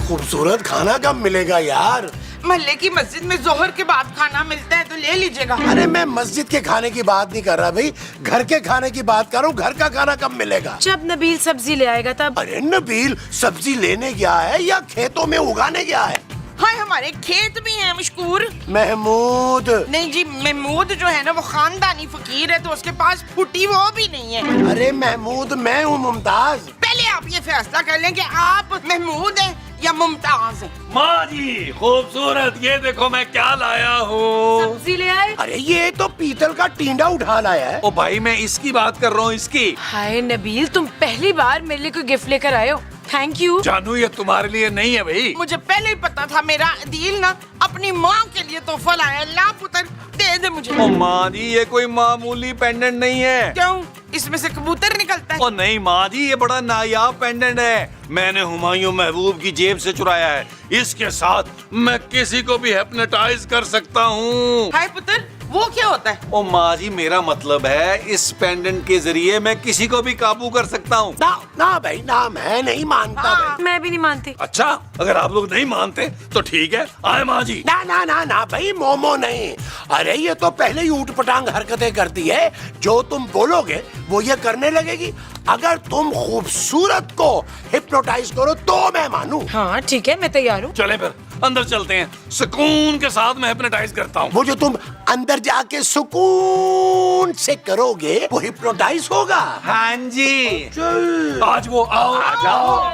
खूबसूरत खाना कब मिलेगा यार? मोहल्ले की मस्जिद में जोहर के बाद खाना मिलता है तो ले लीजिएगा। अरे मैं मस्जिद के खाने की बात नहीं कर रहा भाई, घर के खाने की बात कर रहा हूँ। घर का खाना कब मिलेगा? जब नबील सब्जी ले आएगा तब। अरे नबील सब्जी लेने गया है या खेतों में उगाने गया है? हाँ हमारे खेत भी हैं मशकूर। महमूद। नहीं जी, महमूद जो है ना वो खानदानी फकीर है तो उसके पास फुटी वो भी नहीं है। अरे महमूद मैं हूँ मुमताज। पहले आप ये फैसला कर लें कि आप महमूद हैं या मुमताज हैं। माँ जी खूबसूरत, ये देखो मैं क्या लाया हूँ। सब्जी ले आए? अरे ये तो पीतल का टींडा उठा लाया है। ओ भाई मैं इसकी बात कर रहा हूँ, इसकी। हाय नबील, तुम पहली बार मेरे लिए कोई गिफ्ट लेकर आए हो। Thank you. जानू ये तुम्हारे लिए नहीं है भाई। मुझे पहले ही पता था मेरा दिल ना अपनी माँ के लिए तोहफा लाया। ला पुत्र दे दे मुझे। ओ माँ जी ये कोई मामूली पेंडेंट नहीं है। क्यों, इसमें से कबूतर निकलता है? ओ नहीं माँ जी, ये बड़ा नायाब पेंडेंट है। मैंने हुमायूं महबूब की जेब से चुराया है। इसके साथ मैं किसी को भी हिप्नोटाइज कर सकता हूँ। हाय पुत्र, वो क्या होता है? ओ माँ जी मेरा मतलब है इस पेंडेंट के जरिए मैं किसी को भी काबू कर सकता हूँ। ना ना भाई ना, मैं नहीं मानता भाई। मैं भी नहीं मानती। अच्छा अगर आप लोग नहीं मानते तो ठीक है, आए माँ जी। ना ना ना ना भाई, मोमो नहीं। अरे ये तो पहले ही ऊट पटांग हरकतें करती है। जो तुम बोलोगे वो ये करने लगेगी। अगर तुम खूबसूरत को हिप्नोटाइज करो तो मैं मानूं। हाँ ठीक है, मैं तैयार हूँ। चले फिर अंदर चलते हैं, सुकून के साथ मैं हिप्नोटाइज करता हूँ। वो जो तुम अंदर जाके सुकून से करोगे वो हिप्नोटाइज होगा। हाँ जी। चल। आज वो आओ आओ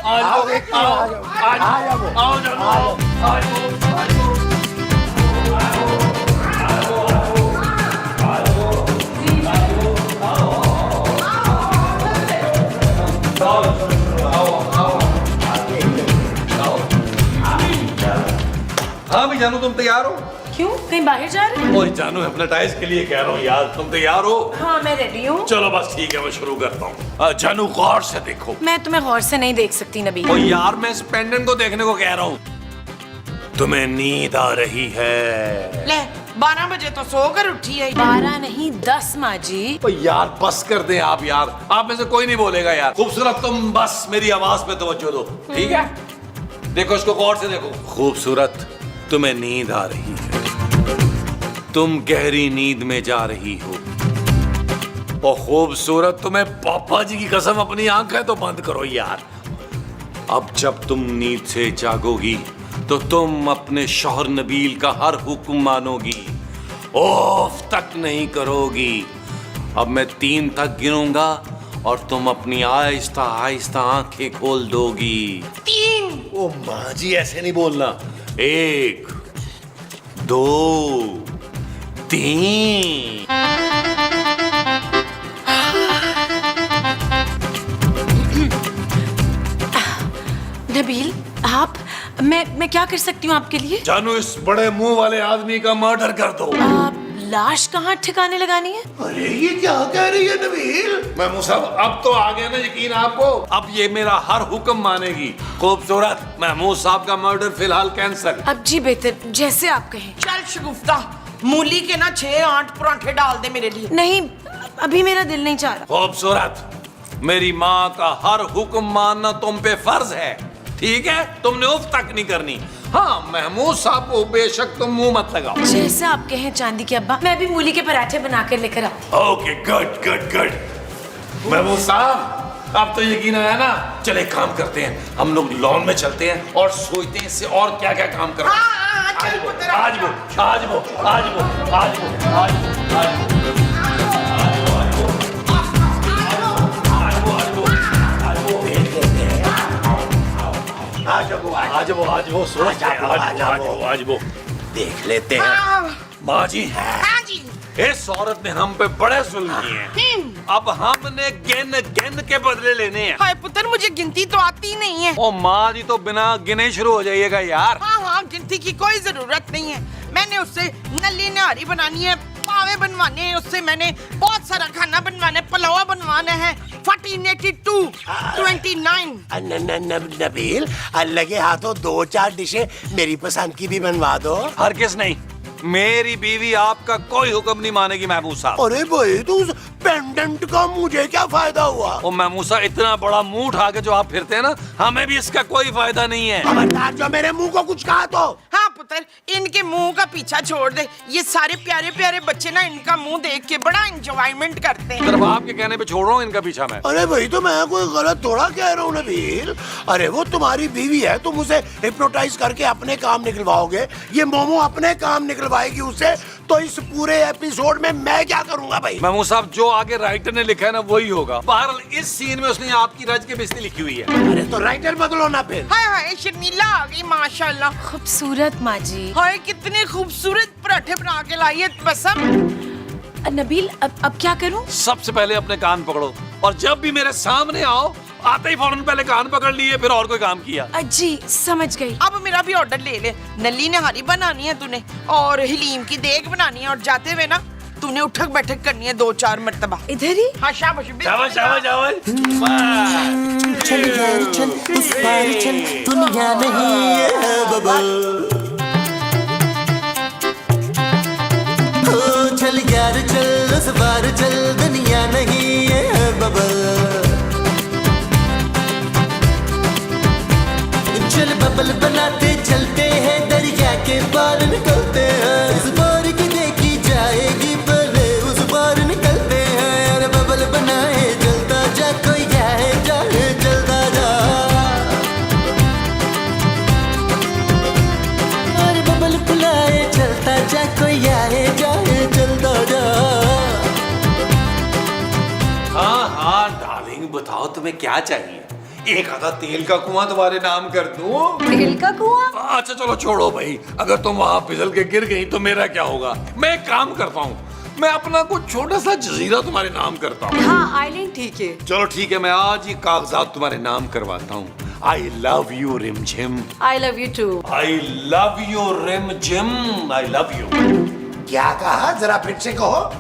आओ आओ आओ जानू हाँ भी जानू तुम तैयार हो? क्यों, कहीं बाहर जा रहे हो? ओए जानू हिप्नोटाइज के लिए कह रहा हूँ यार, तुम तैयार हो? हाँ मैं रेडी हूँ। चलो बस ठीक है, मैं शुरू करता हूँ। जानू गौर से देखो। मैं तुम्हें गौर से नहीं देख सकती नबील। ओ यार मैं इस पेंडेंट को देखने को कह रहा हूँ। तुम्हें नींद आ रही है? ले 12 बजे तो सोकर उठी है। 12 नहीं 10 माँ जी। ओ यार बस कर दे आप यार, आप में से कोई नहीं बोलेगा यार। खूबसूरत तुम बस मेरी आवाज पे तवज्जो दो, ठीक है? देखो इसको गौर से देखो। खूबसूरत तुम्हें नींद आ रही है, तुम गहरी नींद में जा रही हो। ओ खूबसूरत तुम्हें पापा जी की कसम अपनी आंखें तो बंद करो यार। अब जब तुम नींद से जागोगी तो तुम अपने शौहर नबील का हर हुक्म मानोगी, ओफ तक नहीं करोगी। अब मैं 3 तक गिनूंगा और तुम अपनी आहिस्ता आहिस्ता आंखें खोल दोगी। 3। ओ माँ जी ऐसे नहीं बोलना। 1 2 3। नबील आप, मैं क्या कर सकती हूँ आपके लिए? जानू इस बड़े मुंह वाले आदमी का मर्डर कर दो। आप लाश कहाँ ठिकाने लगानी है? अरे ये क्या कह रही है नबील? महमूद साहब अब तो आ गया ना यकीन आपको? अब ये मेरा हर हुक्म मानेगी। खूबसूरत महमूद साहब का मर्डर फिलहाल कैंसल। अब जी बेहतर, जैसे आप कहें। चल शगुफ्ता, मूली के ना 6-8 पराठे डाल दे मेरे लिए। नहीं अभी मेरा दिल नहीं चाह रहा। खूबसूरत मेरी माँ का हर हुक्म मानना तुम पे फर्ज है, ठीक है? तुमने उफ तक नहीं करनी। हाँ महमूद साहब को बेशक तुम मुंह मत लगाओ। जैसे आप कहें चांदी के अब्बा, मैं भी मूली के पराठे बनाकर लेकर आती okay good good good. Mahmood साहब अब तो यकीन आया ना? चले एक काम करते हैं, हम लोग लॉन में चलते हैं और सोचते हैं इससे और क्या क्या काम करें। हाँ, चल पुत्र। आज वो आज वो आज वो आज वो आज वो आज वो आज वो सोच आज वो देख लेते हैं। हाँ माँ जी जी। इस औरत ने हम पे बड़े जुल्म किए हैं। अब हमने गिन गिन के बदले लेने हैं। हाय पुत्र, मुझे गिनती तो आती नहीं है। ओ माँ जी तो बिना गिने शुरू हो जाइएगा यार। हाँ गिनती की कोई जरूरत नहीं है। मैंने उससे नली नारी बनानी है, पावे बनवाने हैं, उससे मैंने बहुत सारा खाना बनवाना है, पुलाव बनवाना है। 1482 29। नबील लगे हाथों 2-4 डिशें मेरी पसंद की भी बनवा दो। हर किस नहीं, मेरी बीवी आपका कोई हुक्म नहीं मानेगी महमूद साहब। अरे भाई तो उस पेंडेंट का मुझे क्या फायदा हुआ? ओ महमूद साहब, इतना बड़ा मुंह उठा के जो आप फिरते हैं ना, हमें भी इसका कोई फायदा नहीं है। खबरदार जो मेरे मुंह को कुछ कहा तो। हाँ पुत्र, इनके मुंह का पीछा छोड़ दे। ये सारे प्यारे प्यारे बच्चे ना इनका मुंह देख के बड़ा एंजॉयमेंट करते हैं। सिर्फ आपके कहने पे छोड़ रहा हूँ इनका पीछा मैं। अरे भाई तो मैं कोई गलत थोड़ा कह रहा हूँ नबील। अरे वो तुम्हारी बीवी है, तुम उसे हिप्नोटाइज करके अपने काम निकलवाओगे, ये मोमो अपने काम निकलवाएगी उसे, तो इस पूरे एपिसोड में मैं क्या करूंगा भाई? महमूद साहब, जो आगे राइटर ने लिखा है ना वही होगा। बहरहाल इस सीन में उसने आपकी रज के बेइज्जती लिखी हुई है। अरे तो राइटर बदलो ना फिर। हाय हाय, शर्मिला आ गई माशाल्लाह। खूबसूरत माँ जी। हाय कितने खूबसूरत पराठे बना के लाई है बसम। नबील अब क्या करूं? सबसे पहले अपने कान पकड़ो, और जब भी मेरे सामने आओ, आते ही फौरन पहले कान पकड़ लिए, फिर और कोई काम किया। जी समझ गई। अब मेरा भी ऑर्डर ले ले। नल्ली नहारी बनानी है तूने, और हलीम की देग बनानी है, और जाते हुए ना तूने उठक बैठक करनी है 2-4 मर्तबा। इधर ही? हाँ शाबाश शाबाश शाबाश शाबाश। चल यार चल, उस पार चल, दुनिया नहीं है बबल। हो चल यार चल, उस पार चल, दुनिया नहीं है बबल। चल बबल बनाते चलते हैं, दरिया के पार निकलते हैं। इस पार की देखी जाएगी, पहले उस पार निकलते हैं। अरे बबल बनाए चलता जा, कोई जाए जाए चलता जा। अरे बबल बुलाए चलता जा, कोई आए जाए चलता जा। हाँ हाँ डार्लिंग, बताओ तुम्हें क्या चाहिए? एक आधा तेल का कुआं तुम्हारे नाम कर दूं? तेल का कुआं? अच्छा चलो छोड़ो भाई, अगर तुम वहां फिसल के गिर गई तो मेरा क्या होगा? मैं एक काम करता हूँ, मैं अपना कुछ छोटा सा जजीरा तुम्हारे नाम करता हूँ। हाँ आइलैंड ठीक है। चलो ठीक है, मैं आज ही कागजात तुम्हारे नाम करवाता हूँ। आई love you Rimjhim. I love you too. I love you Rimjhim. I love you. क्या कहा, जरा फिर से कहो।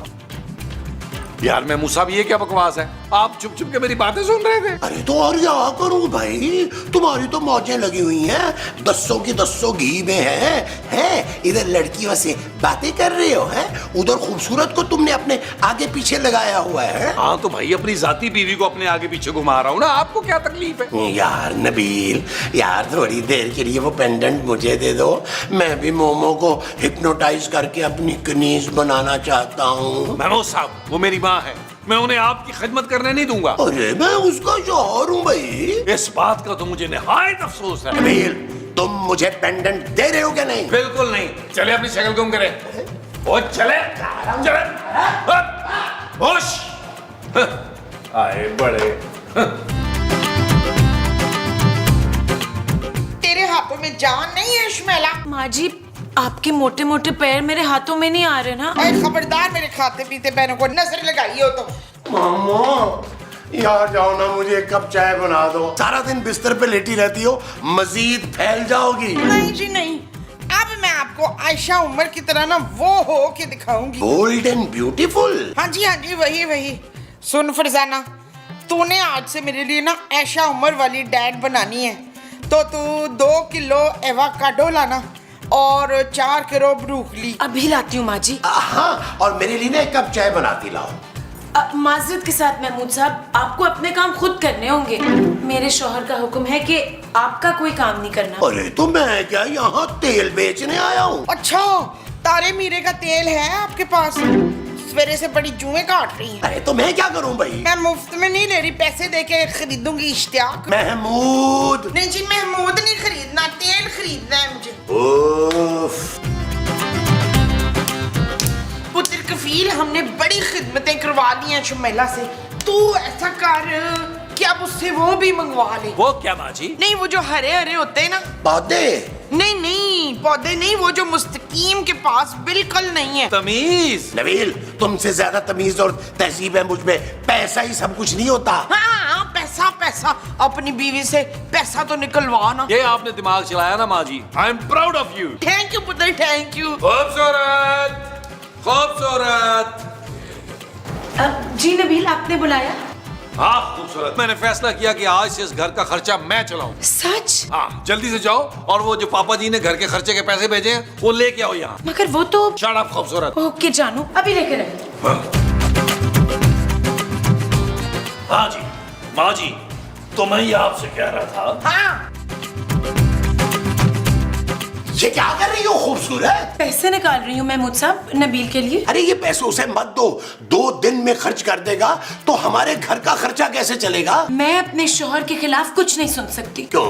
यार मैं मुसाब, ये क्या बकवास है? आप चुप चुप के मेरी बातें सुन रहे थे। अरे तो और क्या करूं भाई, तुम्हारी तो मौजें लगी हुई हैं, 10 की 10 घी में है। इधर लड़कियों से बातें कर रहे हो, हैं? उधर खूबसूरत को तुमने अपने आगे पीछे लगाया हुआ है। हाँ तो भाई अपनी जाती बीवी को अपने आगे पीछे घुमा रहा हूँ ना, आपको क्या तकलीफ है? यार नबील, यार थोड़ी देर के लिए वो पेंडेंट मुझे दे दो, मैं भी मोमो को हिप्नोटाइज करके अपनी कनीज बनाना चाहता हूँ। महमूद साहब, वो मेरी माँ है, मैं उन्हें आपकी खिदमत करने नहीं दूंगा। अरे मैं उसका शौहर हूँ भाई। इस बात का तो मुझे निहायत अफसोस है। नबील, तुम मुझे पेंडेंट दे रहे हो क्या? नहीं बिल्कुल नहीं। चले अपनी शक्ल गुम करे। ओ चले चले। होश। आए बड़े। तेरे हाथों में जान नहीं है इश्मैला। माँ जी, आपके मोटे मोटे पैर मेरे हाथों में नहीं आ रहे ना। अरे खबरदार, मेरे खाते पीते पैरों को नजर लगाई हो तो। मामो, यहाँ जाओ ना, मुझे एक कप चाय बना दो। सारा दिन बिस्तर पे लेटी रहती हो, मजीद फैल जाओगी। नहीं जी नहीं, अब मैं आपको आयशा उमर की तरह ना वो हो के दिखाऊंगी। Bold and beautiful. हाँ जी वही। सुन फरजाना, तूने आज से मेरे लिए ना आयशा उमर वाली डाइट बनानी है, तो तू 2 किलो एवोकाडो लाना और 4 किलो ब्रोकली। अभी लाती हूँ माँ जी। हाँ, और मेरे लिए ना एक कप चाय बनाती लाओ। माजरत के साथ महमूद साहब, आपको अपने काम खुद करने होंगे। मेरे शौहर का हुक्म है कि आपका कोई काम नहीं करना। अरे तो मैं क्या यहाँ तेल बेचने आया हूँ? अच्छा, तारे मीरे का तेल है आपके पास? सवेरे से बड़ी जुएं काट रही हैं। अरे तो मैं क्या करूँ भाई? मैं मुफ्त में नहीं ले रही, पैसे देके खरीदूंगी। इश्तियाक। महमूद। नहीं जी, महमूद नहीं खरीदना, तेल खरीदना है मुझे। उफ। पुत्र कफील, हमने बड़ी खिदमतें करवा ली हैं शुमैला से। तू ऐसा कर कि अब उससे वो भी मंगवा ले। वो क्या माँ जी? नहीं, वो जो हरे हरे होते हैं ना। पौधे? नहीं पौधे नहीं, वो जो मुस्तकीम के पास बिल्कुल नहीं है। तमीज। नबील, तुमसे ज्यादा तमीज और तहजीब है मुझ में। पैसा ही सब कुछ नहीं होता। हाँ, पैसा। अपनी बीवी से पैसा तो निकलवा ना। ये आपने दिमाग चलाया ना माँ जी। I am proud of you. Thank you पुत्र, थैंक यू। खूबसूरत। जी नबील, आपने बुलाया? हाँ खूबसूरत, मैंने फैसला किया कि आज से इस घर का खर्चा मैं चलाऊं। सच? हाँ जल्दी से जाओ और वो जो पापा जी ने घर के खर्चे के पैसे भेजे हैं वो लेके आओ यहाँ। मगर वो तो। शट अप खूबसूरत। ओके जानू, अभी लेकर आए। हाँ जी माँ जी, तो मैं ये आपसे कह रहा था। हाँ ये क्या कर रही हो खूबसूरत? पैसे निकाल रही हूँ महमूद साहब, नबील के लिए। अरे ये पैसे उसे मत दो, 2 दिन में खर्च कर देगा तो हमारे घर का खर्चा कैसे चलेगा? मैं अपने शौहर के खिलाफ कुछ नहीं सुन सकती। क्यों?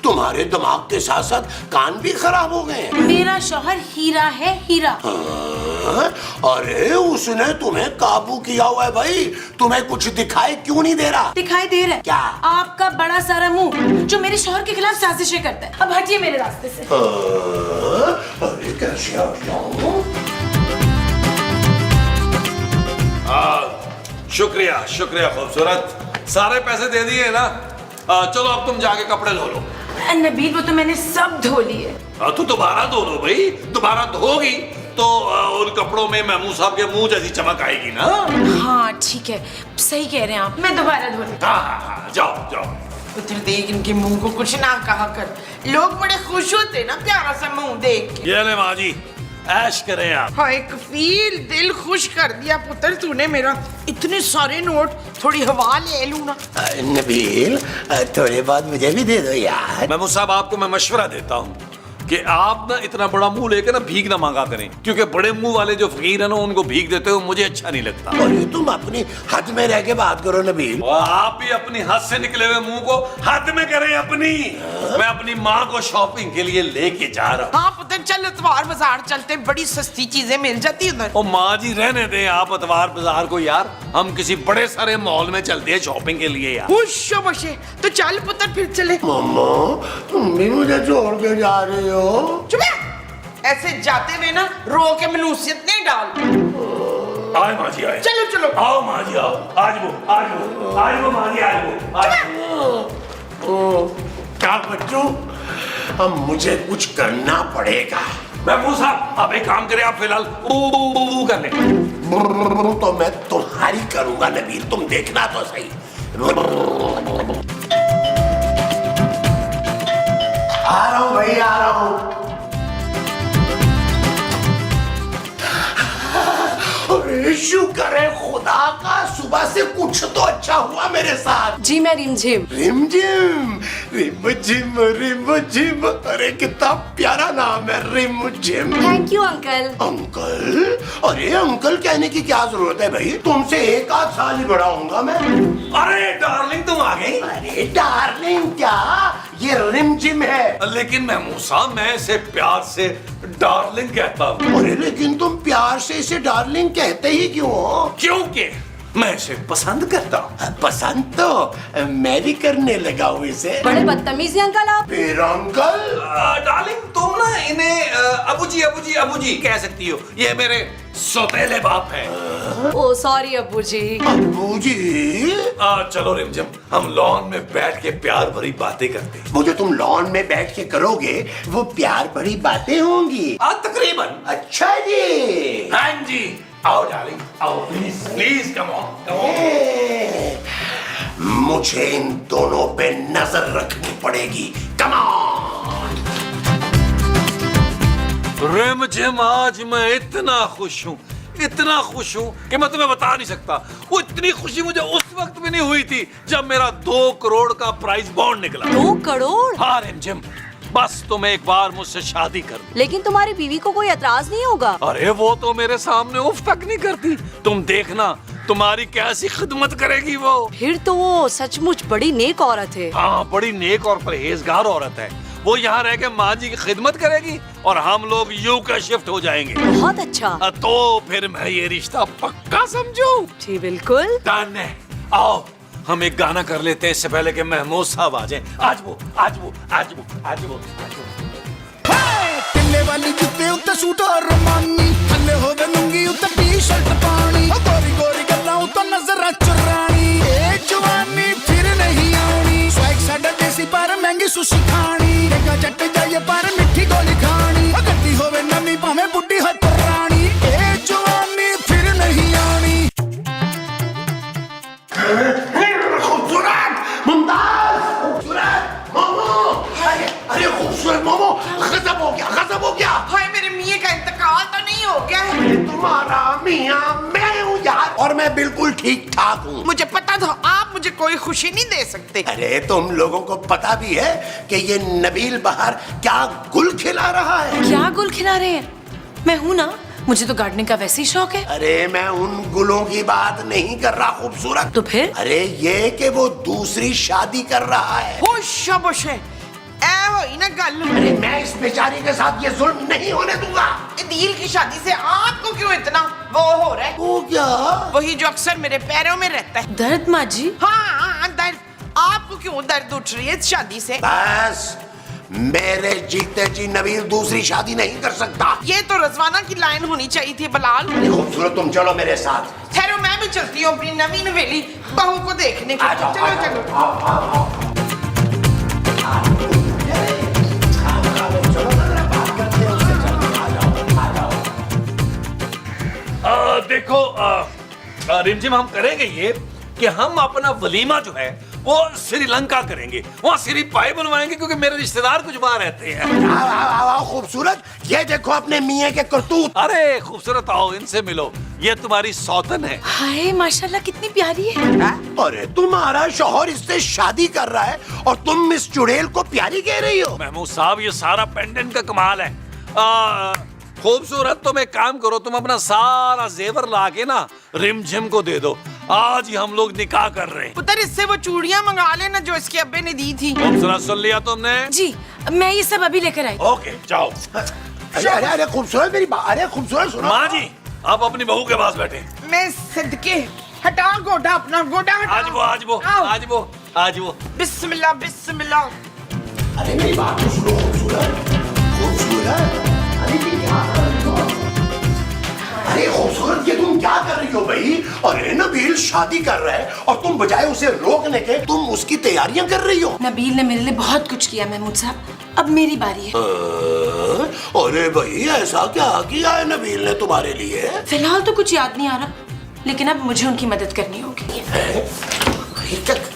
तुम्हारे दिमाग के साथ साथ कान भी खराब हो गए? मेरा शौहर हीरा है, हीरा। हाँ? अरे उसने तुम्हें काबू किया हुआ है भाई, तुम्हें कुछ दिखाई क्यों नहीं दे रहा? दिखाई दे रहा है क्या? आपका बड़ा सारा मुंह जो मेरे शौहर के खिलाफ साजिशें करता है। अब हटिए मेरे रास्ते से। अरे कैसे आ जाऊं? शुक्रिया शुक्रिया खूबसूरत, सारे पैसे दे दिए ना। चलो अब तुम जाके कपड़े धो लो। नबील वो तो मैंने सब धो लिए। तो दोबारा धो लो भाई, दोबारा धोगी तो उन कपड़ों में महमूद साहब के मुंह जैसी चमक आएगी ना। हाँ ठीक है, सही कह रहे हैं आप, मैं दोबारा धो लूं। हाँ जाओ जाओ। उधर देख, इनके मुंह को कुछ ना कहा कर, लोग बड़े खुश होते ना प्यारा सा मुंह देख के। ये ले माँ जी, ऐश करें आप। हाय कफील, दिल खुश कर दिया पुत्र तूने मेरा। इतने सारे नोट, थोड़ी हवा ले लूं ना। नबील थोड़े बाद मुझे भी दे दो यार। महमूद साहब आपको मैं मशवरा देता हूँ कि आप ना इतना बड़ा मुंह लेकर ना भीख ना मांगा करें, क्योंकि बड़े मुंह वाले जो फकीर है ना उनको भीख देते हो मुझे अच्छा नहीं लगता। और ये तुम अपनी हद में रह के बात करो नबील। और आप भी अपनी हद से निकले हुए मुंह को हद में करें अपनी। मैं अपनी माँ को शॉपिंग के लिए लेके जा रहा हूँ। हाँ पुत्र चल, इतवार बाजार चलते, बड़ी सस्ती चीजें मिल जाती है उधर। ओ माँ जी रहने दें आप अतवार बाजार को यार, हम किसी बड़े सारे मॉल में चलते हैं शॉपिंग के लिए यार। खुश हो बशे, तो चल पुत्र फिर चले। मम्मा तुम भी मुझे छोड़ के जा रही हो? चुप है। ऐसे जाते हुए ना रो के मनूसियत नहीं डाल। आए माँ जी आए। चलो चलो। आओ माँ जी आओ, आज वो माँ जी आज वो। क्या बच्चों, अब मुझे कुछ करना पड़ेगा। महमूद साहब आप एक काम करें, आप फिलहाल ऊ कर लें। तो मैं तुम्हारी करूंगा नबील, तुम देखना तो सही। आ रहा हूं भाई, आ रहा हूं। अरे शुक्र है खुदा का, सुबह से कुछ तो अच्छा हुआ मेरे साथ। जी मैं रिमझिम। रिमझिम रिमझिम रिमझिम, अरे कितना प्यारा नाम है रिमझिम। Thank you uncle. अंकल? अरे अंकल कहने की क्या जरूरत है भाई, तुमसे 1 आध साल ही बड़ा होऊंगा मैं। अरे डार्लिंग तुम आ गई। अरे डार्लिंग क्या, ये रिमझिम है। लेकिन महमूद साहब मैं इसे प्यार से डार्लिंग कहता हूँ। अरे लेकिन तुम प्यार से इसे डार्लिंग कहते ही क्यों हो? क्योंकि मैं इसे पसंद करता हूँ। पसंद तो मैं भी करने लगा हूँ इसे। बड़े बदतमीज हैं अंकल आप। फिर अंकल? डार्लिंग तुम ना इन्हें अबू जी कह सकती हो, ये मेरे सौतेले बाप हैं। ओ सॉरी अब्बू जी। अब्बू जी? चलो रिमझिम हम लॉन में बैठ के प्यार भरी बातें करते हैं। वो जो तुम लॉन में बैठ के करोगे वो प्यार भरी बातें होंगी? तकरीबन। अच्छा जी। हाँ जी, आओ डार्लिंग आओ, प्लीज प्लीज कम ऑन। मुझे इन दोनों पे नजर रखनी पड़ेगी। Come on. रिमझिम आज मैं इतना खुश हूँ कि मैं तुम्हें बता नहीं सकता। वो इतनी खुशी मुझे उस वक्त भी नहीं हुई थी जब मेरा 2 करोड़ का प्राइज बॉन्ड निकला। 2 करोड़? हाँ रिमझिम, बस तुम एक बार मुझसे शादी कर। लेकिन तुम्हारी बीवी को कोई एतराज नहीं होगा? अरे वो तो मेरे सामने उफ तक नहीं करती, तुम देखना तुम्हारी कैसी खिदमत करेगी वो। फिर तो वो सचमुच बड़ी नेक औरत है। हाँ बड़ी नेक और परहेजगार औरत है। वो यहाँ रह के माँ जी की खिदमत करेगी और हम लोग यू का शिफ्ट हो जाएंगे। बहुत अच्छा। तो फिर मैं ये रिश्ता पक्का समझूं। जी बिल्कुल। डन है। आओ हम एक गाना कर लेते हैं इससे पहले कि महमूद साहब आ जाएं। आज वो किले वाली जुत्ते उत्ते सूट और रमानी, थल्ले होवे लुंगी उत्ते टी-शर्ट पानी, गोरी गोरी गल्लां उत्ते नजर चुरानी, ए जवानी फिर नहीं आनी, स्वैग साडा देसी पर महंगी सुशी खानी, देखा जट जाइए पर मिठी गोली खानी, गड्डी होवे नवी भाਵੇਂ बुड्ढी हो पुरानी, ए जवानी फिर नहीं आनी। बिल्कुल ठीक ठाक हूँ। मुझे पता था आप मुझे कोई खुशी नहीं दे सकते। अरे तुम लोगों को पता भी है कि ये नबील बाहर क्या गुल खिला रहा है? क्या गुल खिला रहे हैं? मैं हूं ना, मुझे तो गार्डनिंग का वैसे ही शौक है। अरे मैं उन गुलों की बात नहीं कर रहा खूबसूरत। तो फिर? अरे ये कि वो दूसरी शादी कर रहा है। होश है ऐ होई ना गल। अरे मैं इस बेचारी के साथ ये जुल्म नहीं होने दूंगा। दिल की शादी से आपको क्यों इतना वो हो रहा है? वो क्या? वही जो अक्सर मेरे पैरों में रहता है। दर्द माँ जी? हाँ दर्द। आपको क्यों दर्द उठ रही है इस शादी से? बस मेरे जीते जी नबील दूसरी शादी नहीं कर सकता। ये तो रजवाना की लाइन होनी चाहिए थी बलाल। खूबसूरत तुम चलो मेरे साथ। ठहरो मैं भी चलती हूँ अपनी नवीन हवेली बहू को देखने के लिए। चलो चलो। देखो रिमझिम हम करेंगे ये कि हम अपना वलीमा जो है वो श्रीलंका करेंगे, वहाँ सिरी पाई बनवाएंगे क्योंकि मेरे रिश्तेदार कुछ वहाँ रहते हैं। आओ खूबसूरत, ये देखो अपने मियाँ के करतूत। अरे खूबसूरत आओ इनसे मिलो, ये तुम्हारी सौतन है। हाय माशाल्लाह कितनी प्यारी है। अरे तुम्हारा शौहर इससे शादी कर रहा है और तुम इस चुड़ैल को प्यारी कह रही हो? महमूद साहब ये सारा पेंडेंट का कमाल है। खूबसूरत तुम एक काम करो, तुम अपना सारा जेवर लाके ना रिमझिम को दे दो। आज ही हम लोग निकाह कर रहे हैं। पुत्र इससे वो चूड़ियां मंगा लेना जो इसके अब्बे ने दी थी। खूबसूरत सुन लिया तुमने? जी मैं ये सब अभी लेकर आई। ओके जाओ। अरे अरे अरे खूबसूरत मेरी बात, अरे खूबसूरत सुनो। माँ जी आप अपनी बहू के पास बैठे। मैं सदके हटा गोडा अपना गोडा हटा। आज वो आओ। बिस्मिल्लाह बिस्मिल्लाह। अरे मेरी बात तो सुनो खूबसूरत। खूबसूरत अरे ये क्या कर रही हो? अरे खूबसूरत ये तुम क्या कर रही हो भाई? अरे नबील शादी कर रहा है और तुम बजाय उसे रोकने के तुम उसकी तैयारियां कर रही हो। नबील ने मेरे लिए बहुत कुछ किया महमूद साहब, अब मेरी बारी है। अरे भाई ऐसा क्या किया है नबील ने तुम्हारे लिए? फिलहाल तो कुछ याद नहीं आ रहा, लेकिन अब मुझे उनकी मदद करनी होगी।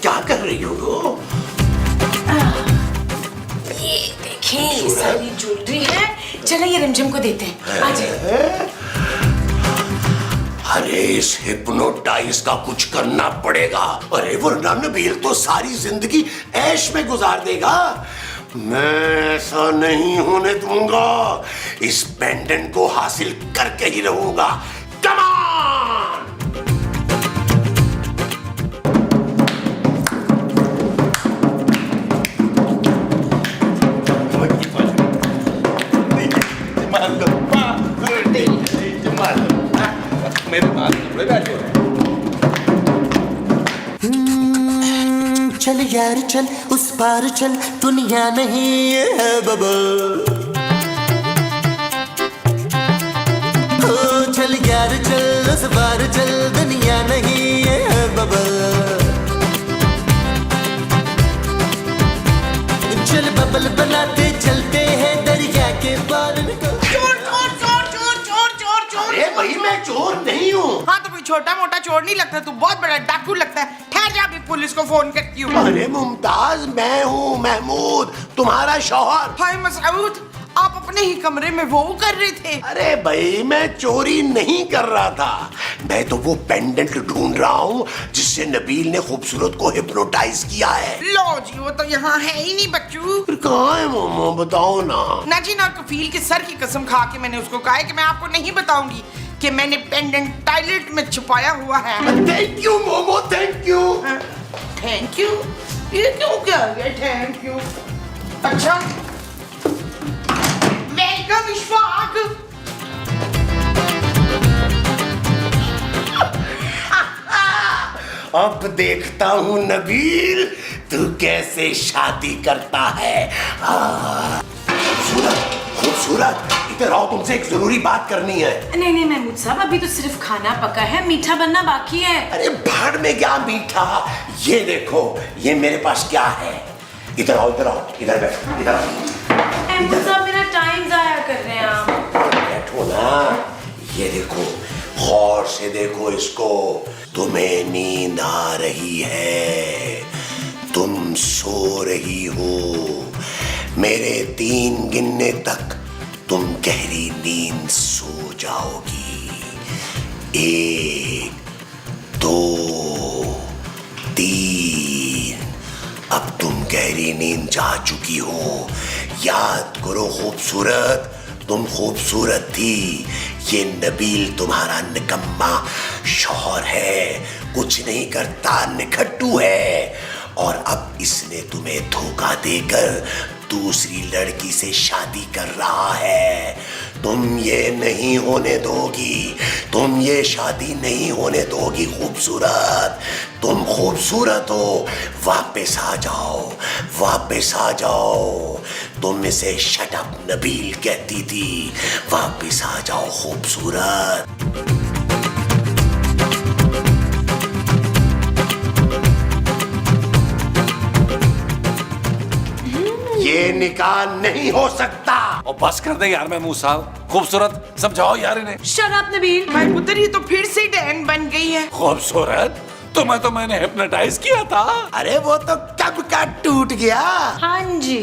क्या कर रही हो? ये देखें ये सारी ज्वेलरी है, चलो ये रिमझिम को देते हैं। आ जाइए। अरे इस हिप्नोटाइज का कुछ करना पड़ेगा, अरे वरना नबील तो सारी जिंदगी ऐश में गुजार देगा। मैं ऐसा नहीं होने दूंगा, इस पेंडेंट को हासिल करके ही रहूंगा। Come on! मेरे पास कपड़े बैठे हो। चल यार चल उस पार चल, दुनिया नहीं ये है बबल। ओ चल यार चल उस पार चल, दुनिया नहीं ये है बबल। चल बबल बनाते चलते हैं दरिया के पार निकल। अरे भाई मैं चोर नहीं हूँ। हाँ तो कोई छोटा मोटा चोर नहीं लगता, तू बहुत बड़ा डाकू लगता है। ठहर जा, अभी पुलिस को फोन करती हूँ। अरे मुमताज मैं हूँ महमूद, तुम्हारा शौहर। हाय मसऊद, आप अपने ही कमरे में वो कर रहे थे? अरे भाई मैं चोरी नहीं कर रहा था, मैं तो वो पेंडेंट ढूंढ रहा हूँ जिससे नबील ने खूबसूरत को हिप्नोटाइज किया है। लो जी वो तो यहाँ है ही नहीं बच्चू। फिर कहाँ है मोमो, बताओ ना। ना जी ना, कफील की सर की कसम खा के मैंने उसको कहा है कि मैं आपको नहीं बताऊंगी कि मैंने पेंडेंट टॉयलेट में छुपाया हुआ है। Thank you momo, thank you. Thank you? ये क्यों कह गया थैंक यू? अच्छा वेलकम इशफाक। अब देखता हूँ नबील तू कैसे शादी करता है। खूबसूरत खूबसूरत इधर आओ, तुमसे एक जरूरी बात करनी है। नहीं नहीं महमूद साहब, अभी तो सिर्फ खाना पका है, मीठा बनना बाकी है। अरे भाड़ में क्या मीठा, ये देखो ये मेरे पास क्या है। इधर आओ इधर आओ, इधर बैठो इधर आओ। महमूद साहब मेरा टाइम जाया कर रहे हैं आप। बैठो ना, ये देखो गौर से देखो इसको। तुम्हें नींद आ रही है, तुम सो रही हो, मेरे 3 गिनने तक तुम गहरी नींद सो जाओगी। 1 2 3 अब तुम गहरी नींद जा चुकी हो। याद करो खूबसूरत, तुम खूबसूरत थी। ये नबील तुम्हारा निकम्मा शौहर है, कुछ नहीं करता, निखट्टू है। और अब इसने तुम्हें धोखा देकर दूसरी लड़की से शादी कर रहा है। तुम ये नहीं होने दोगी, तुम ये शादी नहीं होने दोगी खूबसूरत। तुम खूबसूरत हो, वापस आ जाओ, वापस आ जाओ। तुम इसे शट अप नबील कहती थी, वापस आ जाओ खूबसूरत। ये निकाह नहीं हो सकता। और बस कर दे यार महमूद साहब, खूबसूरत समझाओ यार इन्हें। Shut up Nabeel. भाई पुत्र ये तो फिर से डैन बन गई है। खूबसूरत तुम्हें तो मैंने हिप्नोटाइज किया था। अरे वो तो कब का टूट गया। हाँ जी,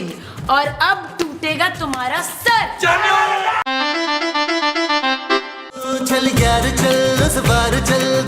और अब टूटेगा तुम्हारा सर। चल यार चल, उस बार चल